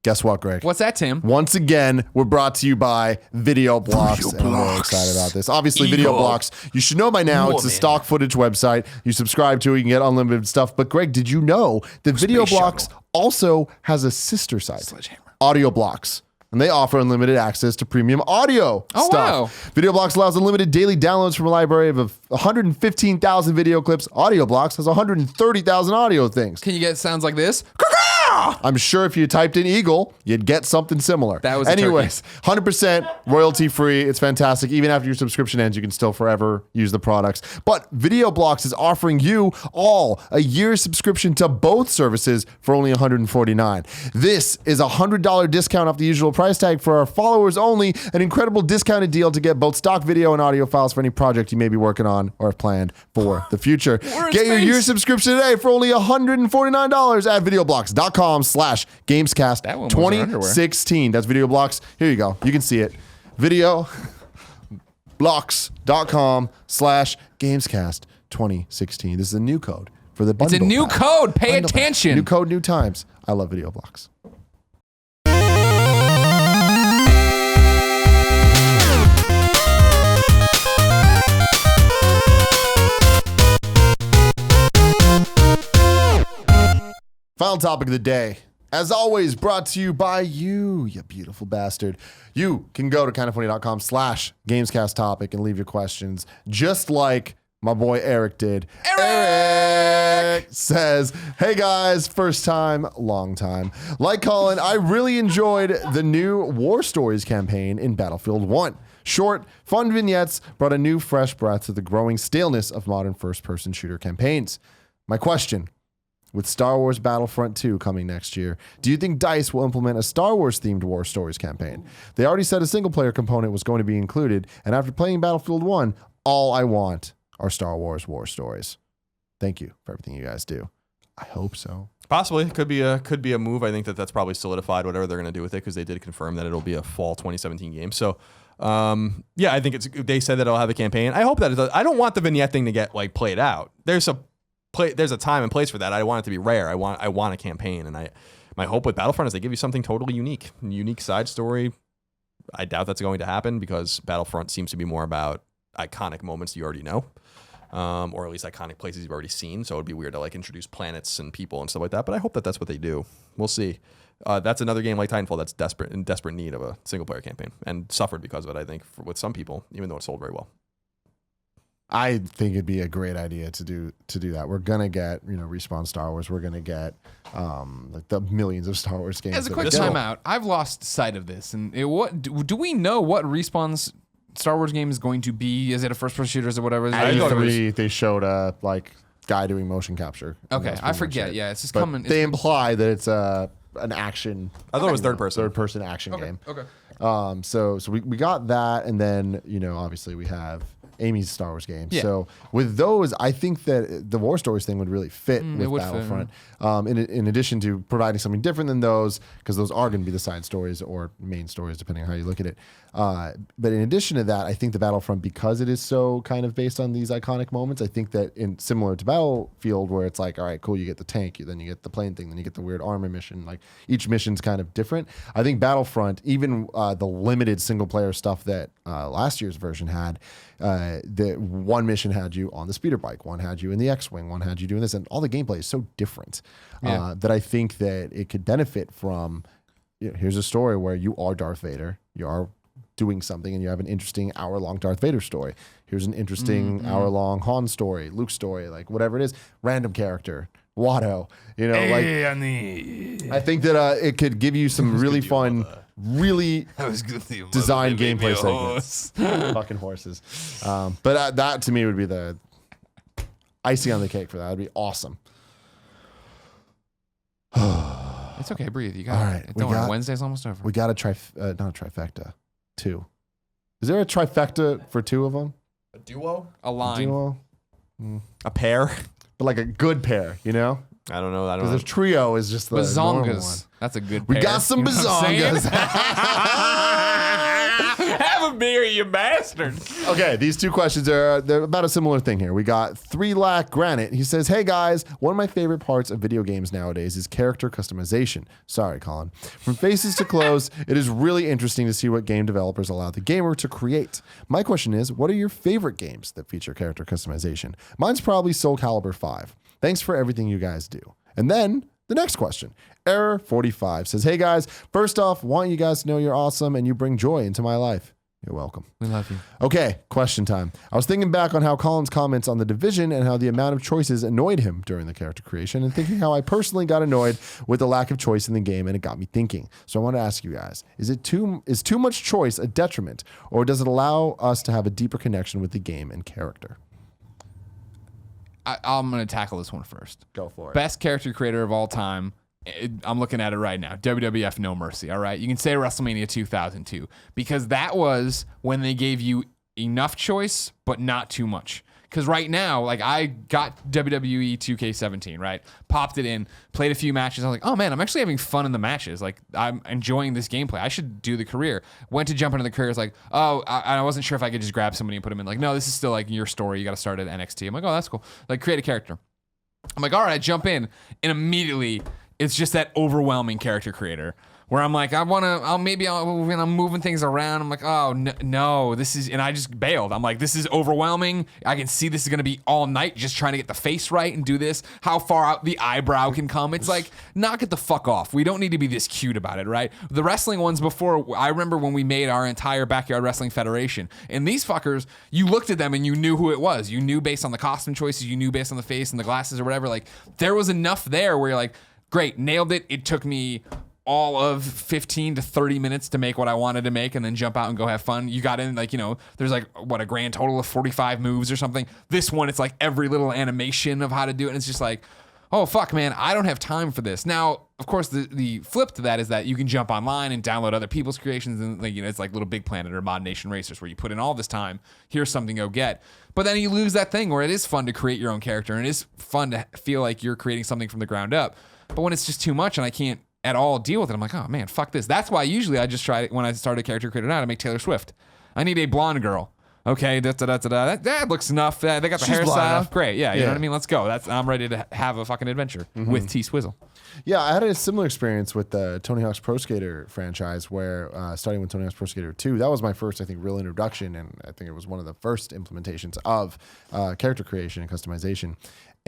Guess what, Greg? What's that, Tim? Once again, we're brought to you by Video Blocks, and I'm really excited about this. Obviously, Video Blocks, you should know by now, it's a stock footage website. You subscribe to it, you can get unlimited stuff. But Greg, did you know that Video Blocks also has a sister site, Audio Blocks? And they offer unlimited access to premium audio stuff. Wow. Video Blocks allows unlimited daily downloads from a library of 115,000 video clips. Audio Blocks has 130,000 audio things. Can you get sounds like this? I'm sure if you typed in Eagle, you'd get something similar. That was anyways, 100% royalty free. It's fantastic. Even after your subscription ends, you can still forever use the products. But Video Blocks is offering you all a year's subscription to both services for only $149. This is a $100 discount off the usual price tag for our followers only. An incredible discounted deal to get both stock video and audio files for any project you may be working on or have planned for the future. Get your year subscription today for only $149 at videoblocks.com/Gamescast 2016. That's Video Blocks. Here you go. You can see it. Videoblocks.com/Gamescast 2016. This is a new code for the bundle. It's a new code. Pay attention. New code, new times. I love Video Blocks. Final topic of the day, as always, brought to you by you beautiful bastard. You can go to kindafunny.com/Gamescast topic and leave your questions, just like my boy Eric did. Eric says, hey guys, first time, long time. Like Colin, I really enjoyed the new War Stories campaign in Battlefield 1. Short, fun vignettes brought a new, fresh breath to the growing staleness of modern first-person shooter campaigns. My question: with Star Wars Battlefront 2 coming next year, do you think DICE will implement a Star Wars-themed War Stories campaign? They already said a single-player component was going to be included, and after playing Battlefield 1, all I want are Star Wars War Stories. Thank you for everything you guys do. I hope so. Possibly. Could be a move. I think that's probably solidified whatever they're going to do with it, because they did confirm that it'll be a fall 2017 game. So, yeah, I think they said that it'll have a campaign. I hope that it does. I don't want the vignette thing to get played out. There's a time and place for that. I want it to be rare. I want a campaign, and my hope with Battlefront is they give you something totally unique side story. I doubt that's going to happen, because Battlefront seems to be more about iconic moments you already know, or at least iconic places you've already seen. So it'd be weird to introduce planets and people and stuff like that. But I hope that that's what they do. We'll see. That's another game like Titanfall that's in desperate need of a single player campaign, and suffered because of it, I think, with some people, even though it sold very well. I think it'd be a great idea to do that. We're gonna get Respawn Star Wars. We're gonna get the millions of Star Wars games. As a quick timeout, I've lost sight of this. And what do we know what Respawn's Star Wars game is going to be? Is it a first-person shooter or whatever? They showed a guy doing motion capture. Okay, I forget. Yeah, it's just coming. They imply that it's an action. I thought it was third person action game. Okay. So we got that, and then obviously we have Amy's Star Wars game. Yeah. So with those, I think that the War Stories thing would really fit with Battlefront. In addition to providing something different than those, because those are going to be the side stories or main stories, depending on how you look at it. But in addition to that, I think the Battlefront, because it is so kind of based on these iconic moments, I think that similar to Battlefield, where it's all right, cool, you get the tank, then you get the plane thing, then you get the weird armor mission. Each mission's kind of different. I think Battlefront, even the limited single player stuff that last year's version had, the one mission had you on the speeder bike, one had you in the X-Wing, one had you doing this, and all the gameplay is so different that I think that it could benefit from, here's a story where you are Darth Vader, you are doing something, and you have an interesting hour-long Darth Vader story. Here's an interesting hour-long Han story, Luke story, whatever it is, random character, Watto, I think that it could give you some really fun, really designed gameplay segments. Fucking horses. But that to me would be the icing on the cake for that. That'd be awesome. It's okay, breathe. You got all right, it. Don't worry, Wednesday's almost over. We got not a trifecta. 2. Is there a trifecta for 2 of them? A duo? A line. A pair? But a good pair, I don't know. Because the trio is just the normal one. That's a good pair. We got some bazongas. Have a of beer, you bastards. Okay, these two questions they're about a similar thing here. We got 3 Lack Granite. He says, "Hey guys, one of my favorite parts of video games nowadays is character customization." Sorry, Colin. From faces to clothes, it is really interesting to see what game developers allow the gamer to create. My question is, what are your favorite games that feature character customization? Mine's probably Soul Calibur 5. Thanks for everything you guys do. And then the next question. Error45 says, "Hey guys, first off, want you guys to know you're awesome and you bring joy into my life." You're welcome. We love you. Okay, question time. I was thinking back on how Colin's comments on The Division and how the amount of choices annoyed him during the character creation, and thinking how I personally got annoyed with the lack of choice in the game, and it got me thinking. So I want to ask you guys, is too much choice a detriment, or does it allow us to have a deeper connection with the game and character? I'm going to tackle this one first. Go for it. Best character creator of all time. I'm looking at it right now. WWF No Mercy. All right. You can say WrestleMania 2002 because that was when they gave you enough choice, but not too much. Because right now, like I got WWE 2K17, right? Popped it in, played a few matches. I was like, oh man, I'm actually having fun in the matches. Like I'm enjoying this gameplay. I should do the career. Went to jump into the career. It's like, oh, I wasn't sure if I could just grab somebody and put them in. Like, no, this is still like your story. You got to start at NXT. I'm like, oh, that's cool. Like create a character. I'm like, all right, jump in. And immediately it's just that overwhelming character creator. Where I'm like, when I'm moving things around, I'm like, oh, no, this is, and I just bailed. I'm like, this is overwhelming. I can see this is going to be all night just trying to get the face right and do this. How far out the eyebrow can come. It's like, knock it the fuck off. We don't need to be this cute about it, right? The wrestling ones before, I remember when we made our entire Backyard Wrestling Federation, and these fuckers, you looked at them and you knew who it was. You knew based on the costume choices, you knew based on the face and the glasses or whatever. Like, there was enough there where you're like, great, nailed it. It took me all of 15 to 30 minutes to make what I wanted to make and then jump out and go have fun. You got in, like, you know, there's like, what, a grand total of 45 moves or something. This one, it's like every little animation of how to do it. And it's just like, oh, fuck, man, I don't have time for this. Now, of course, the flip to that is that you can jump online and download other people's creations. And, like, you know, it's like Little Big Planet or Mod Nation Racers where you put in all this time. Here's something go get. But then you lose that thing where it is fun to create your own character and it is fun to feel like you're creating something from the ground up. But when it's just too much and I can't at all deal with it, I'm like, oh man, fuck this. That's why usually I just try it when I start a character creator now to make Taylor Swift. I need a blonde girl. Okay, that looks enough. They got the hairstyle. Great, yeah, you know what I mean? Let's go. I'm ready to have a fucking adventure with T Swizzle. Yeah, I had a similar experience with the Tony Hawk's Pro Skater franchise where starting with Tony Hawk's Pro Skater 2, that was my first, I think, real introduction, and I think it was one of the first implementations of character creation and customization.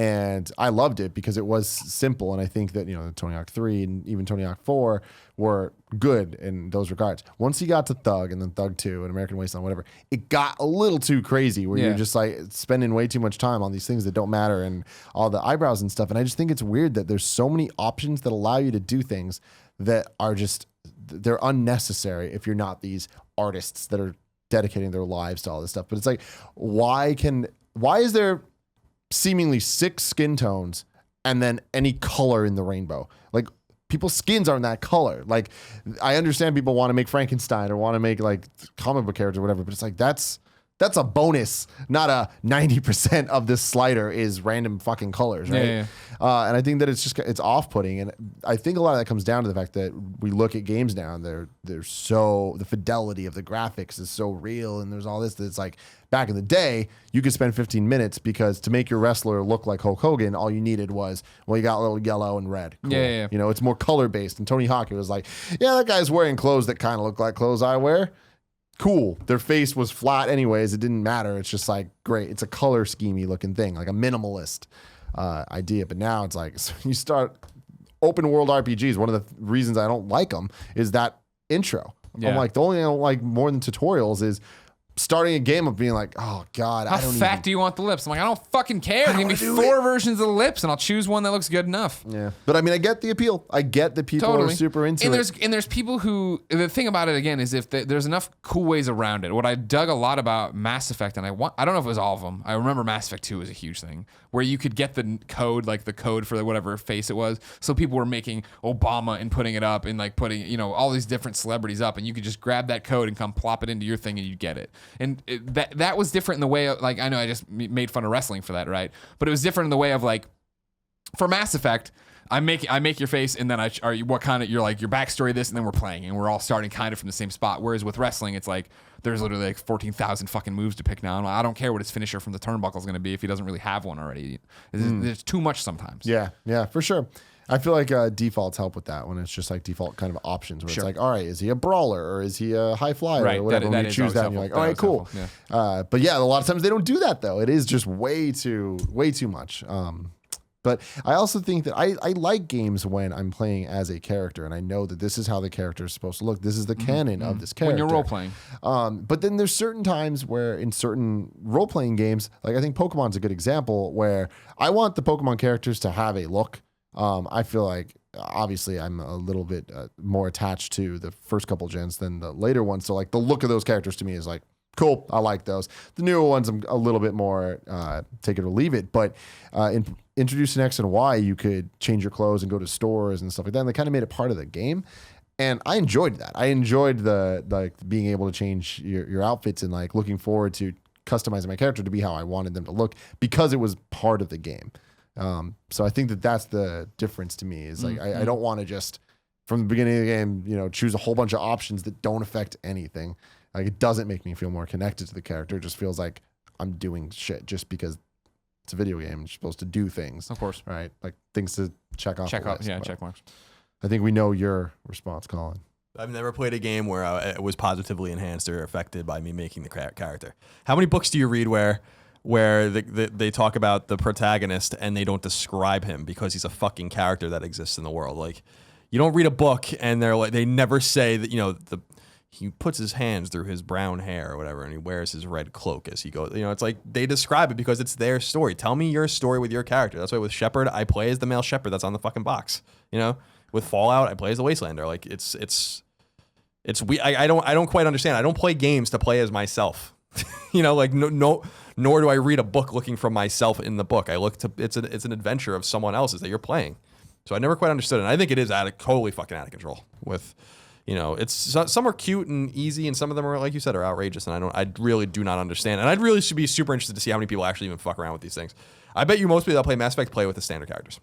And I loved it because it was simple. And I think that, you know, Tony Hawk 3 and even Tony Hawk 4 were good in those regards. Once you got to Thug and then Thug 2 and American Wasteland, whatever, it got a little too crazy where you're just like spending way too much time on these things that don't matter and all the eyebrows and stuff. And I just think it's weird that there's so many options that allow you to do things that are just, they're unnecessary if you're not these artists that are dedicating their lives to all this stuff. But it's like, why is there seemingly 6 skin tones and then any color in the rainbow? Like, people's skins aren't that color. Like, I understand people want to make Frankenstein or want to make like comic book characters or whatever, but it's like that's a bonus, not a 90% of this slider is random fucking colors, right? Yeah. And I think that it's off-putting, and I think a lot of that comes down to the fact that we look at games now and they're so, the fidelity of the graphics is so real, and there's all this that it's like back in the day you could spend 15 minutes because to make your wrestler look like Hulk Hogan, all you needed was, well, you got a little yellow and red. Cool. Yeah. You know, it's more color-based. And Tony Hawk, it was like, yeah, that guy's wearing clothes that kind of look like clothes I wear. Cool. Their face was flat anyways. It didn't matter. It's just like, great. It's a color schemey looking thing, like a minimalist idea. But now it's like, so you start open world RPGs. One of the reasons I don't like them is that intro. Yeah. I'm like, the only thing I don't like more than tutorials is starting a game of being like, oh God, How fat do you want the lips? I'm like, I don't fucking care. Give me 4 versions of the lips and I'll choose one that looks good enough. Yeah. But I mean, I get the appeal. I get that people are super into it. And there's people who, the thing about it again is if there's enough cool ways around it. What I dug a lot about Mass Effect, and I don't know if it was all of them. I remember Mass Effect 2 was a huge thing where you could get the code, like the code for whatever face it was. So people were making Obama and putting it up and like putting, you know, all these different celebrities up, and you could just grab that code and come plop it into your thing and you'd get it. And that was different in the way of, like, I know I just made fun of wrestling for that, right? But it was different in the way of, like, for Mass Effect, I make your face, and then you're like your backstory this, and then we're playing, and we're all starting kind of from the same spot. Whereas with wrestling, it's like there's literally like 14,000 fucking moves to pick now. And I don't care what his finisher from the turnbuckle is going to be if he doesn't really have one already. There's too much sometimes. Yeah, for sure. I feel like defaults help with that when it's just like default kind of options where it's like, all right, is he a brawler or is he a high flyer or whatever? When you choose that, and you're like, all right, cool. Yeah. But yeah, a lot of times they don't do that though. It is just way too much. But I also think that I like games when I'm playing as a character and I know that this is how the character is supposed to look. This is the canon of this character. When you're role playing. But then there's certain times where in certain role playing games, like I think Pokemon's a good example where I want the Pokemon characters to have a look. I feel like obviously I'm a little bit more attached to the first couple gens than the later ones. So like the look of those characters to me is like, cool, I like those. The newer ones, I'm a little bit more take it or leave it. But in introducing X and Y, you could change your clothes and go to stores and stuff like that. And they kind of made it part of the game. And I enjoyed that. I enjoyed the like being able to change your outfits and like looking forward to customizing my character to be how I wanted them to look because it was part of the game. So I think that that's the difference to me is like, I don't want to just from the beginning of the game, choose a whole bunch of options that don't affect anything. Like it doesn't make me feel more connected to the character. It just feels like I'm doing shit just because it's a video game. You're supposed to do things. Of course. Right? Like things to check off. Check marks. I think we know your response, Colin. I've never played a game where it was positively enhanced or affected by me making the character. How many books do you read where they talk about the protagonist and they don't describe him because he's a fucking character that exists in the world? Like, you don't read a book and they never say that, he puts his hands through his brown hair or whatever, and he wears his red cloak as he goes. It's like they describe it because it's their story. Tell me your story with your character. That's why with Shepard, I play as the male Shepard that's on the fucking box. With Fallout, I play as the Wastelander. Like I don't quite understand. I don't play games to play as myself. Nor do I read a book looking for myself in the book. I look to it's an adventure of someone else's that you're playing. So I never quite understood it. And I think it is totally fucking out of control with. Some are cute and easy, and some of them are, like you said, are outrageous. And I really do not understand. And I'd really should be super interested to see how many people actually even fuck around with these things. I bet you most people that play Mass Effect play with the standard characters.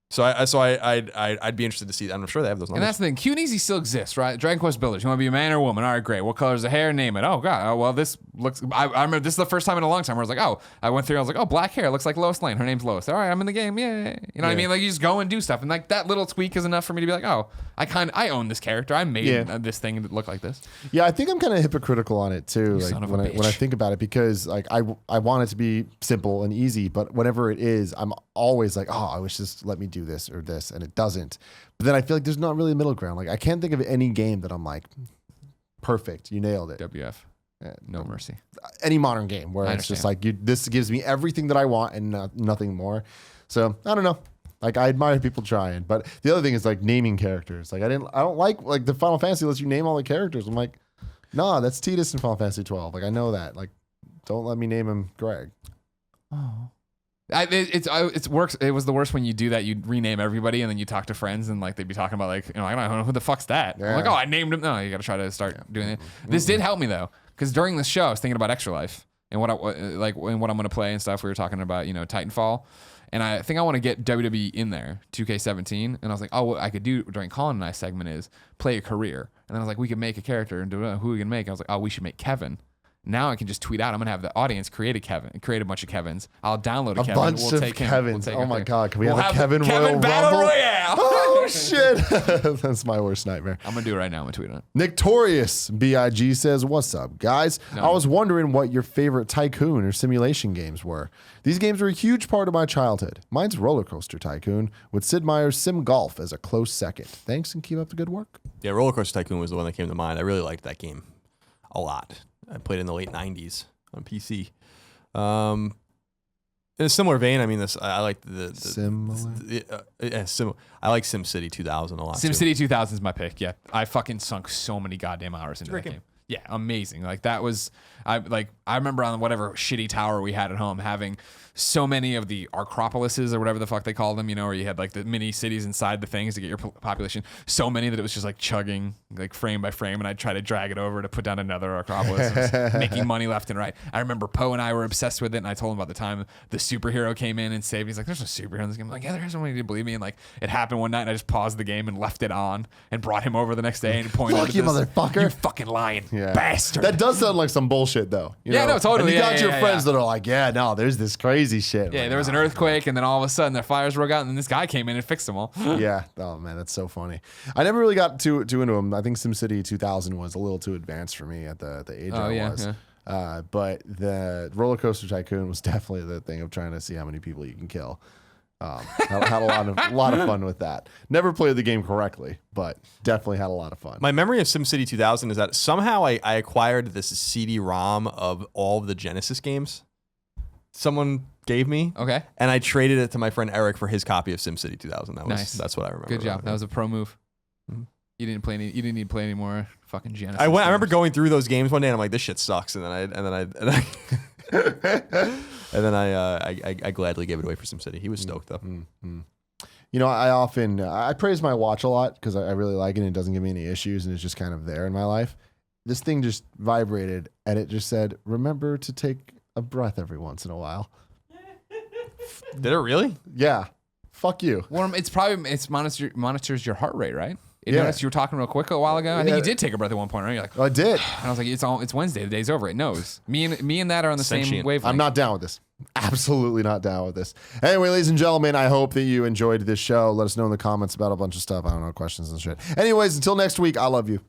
So I'd be interested to see that. I'm sure they have those numbers. And that's the thing. Cute and easy still exists, right? Dragon Quest Builders. You want to be a man or a woman? All right, great. What color is the hair? Name it. Oh, God. Oh, well, this looks... I remember this is the first time in a long time where I was like, I went through, I was like, black hair. Looks like Lois Lane. Her name's Lois. All right, I'm in the game. Yay. You know what I mean? Like, you just go and do stuff. And, like, that little tweak is enough for me to be like, I own this character. I made this thing that look like this. Yeah, I think I'm kind of hypocritical on it, too. When I think about it, because, like, I want it to be simple and easy, but whenever it is, I'm always like, I wish this let me do this or this. And it doesn't. But then I feel like there's not really a middle ground. Like I can't think of any game that I'm like, perfect, you nailed it. WF. No mercy. Any modern game where it's just like, this gives me everything that I want and nothing more. So I don't know. Like I admire people trying. But the other thing is like naming characters. Like I don't like the Final Fantasy lets you name all the characters. I'm like, nah, that's Tidus in Final Fantasy 12. Like I know that. Like don't let me name him Greg. Oh. It works. It was the worst when you do that. You rename everybody and then you talk to friends and like they'd be talking about like I don't know who the fuck's that. Yeah. I'm like I named him. No, you got to try to start doing it. This did help me though because during this show I was thinking about Extra Life and what I'm going to play and stuff. We were talking about Titanfall and I think I want to get WWE in there 2K17 and I was like what I could do during Colin and I segment is play a career and then I was like we could make a character and do who we can make. And I was like we should make Kevin. Now I can just tweet out. I'm gonna have the audience create a bunch of Kevins. I'll download a Kevin. Bunch we'll of take Kevins. Him. Oh my God! Can we have a Kevin Royal Battle Rumble? Royale? Oh shit! That's my worst nightmare. I'm gonna do it right now. I'm gonna tweet on it. Victorious BIG says, "What's up, guys? I was wondering what your favorite tycoon or simulation games were. These games were a huge part of my childhood. Mine's Roller Coaster Tycoon, with Sid Meier's Sim Golf as a close second. Thanks and keep up the good work." Yeah, Roller Coaster Tycoon was the one that came to mind. I really liked that game a lot. I played it in the late 90s. On PC. In a similar vein, I mean, I like I like SimCity 2000 a lot. SimCity 2000 is my pick. Yeah, I fucking sunk so many goddamn hours into that game. Yeah, amazing. Like that was, I remember on whatever shitty tower we had at home having so many of the Acropolises or whatever the fuck they called them, you know, where you had like the mini cities inside the things to get your population. So many that it was just like chugging like frame by frame, and I'd try to drag it over to put down another Acropolis, making money left and right. I remember Poe and I were obsessed with it, and I told him about the time the superhero came in and saved. He's like, "There's no superhero in this game." I'm like, "Yeah, there is." Somebody didn't believe me, and like it happened one night, and I just paused the game and left it on and brought him over the next day and pointed. Fuck you, motherfucker! You fucking lying bastard. That does sound like some bullshit, though. You know? No, totally. And you got your friends that are like, "Yeah, no, there's this crazy shit." Yeah, like, there was an earthquake, and then all of a sudden the fires broke out, and then this guy came in and fixed them all. Yeah. Oh man, that's so funny. I never really got too into them. I think SimCity 2000 was a little too advanced for me at the age I was. Yeah. But the Roller Coaster Tycoon was definitely the thing of trying to see how many people you can kill. Had a lot of fun with that. Never played the game correctly, but definitely had a lot of fun. My memory of SimCity 2000 is that somehow I acquired this CD-ROM of all of the Genesis games. Someone gave me. Okay. And I traded it to my friend Eric for his copy of SimCity 2000. That's what I remember. Good job. That was a pro move. Mm-hmm. You didn't need to play any more fucking Genesis. I remember going through those games one day and I'm like, this shit sucks. And then I gladly gave it away for SimCity. He was stoked though. Mm-hmm. You know, I praise my watch a lot because I really like it and it doesn't give me any issues and it's just kind of there in my life. This thing just vibrated and it just said, remember to take a breath every once in a while. Did it really? Yeah. Fuck you. Well, it's monitors your heart rate, right? You noticed you were talking real quick a while ago. I think you did take a breath at one point, right? You're like, oh, I did. And I was like, it's Wednesday. The day's over. It knows. Me and that are on the same wavelength. I'm not down with this. Absolutely not down with this. Anyway, ladies and gentlemen, I hope that you enjoyed this show. Let us know in the comments about a bunch of stuff. I don't know, questions and shit. Anyways, until next week, I love you.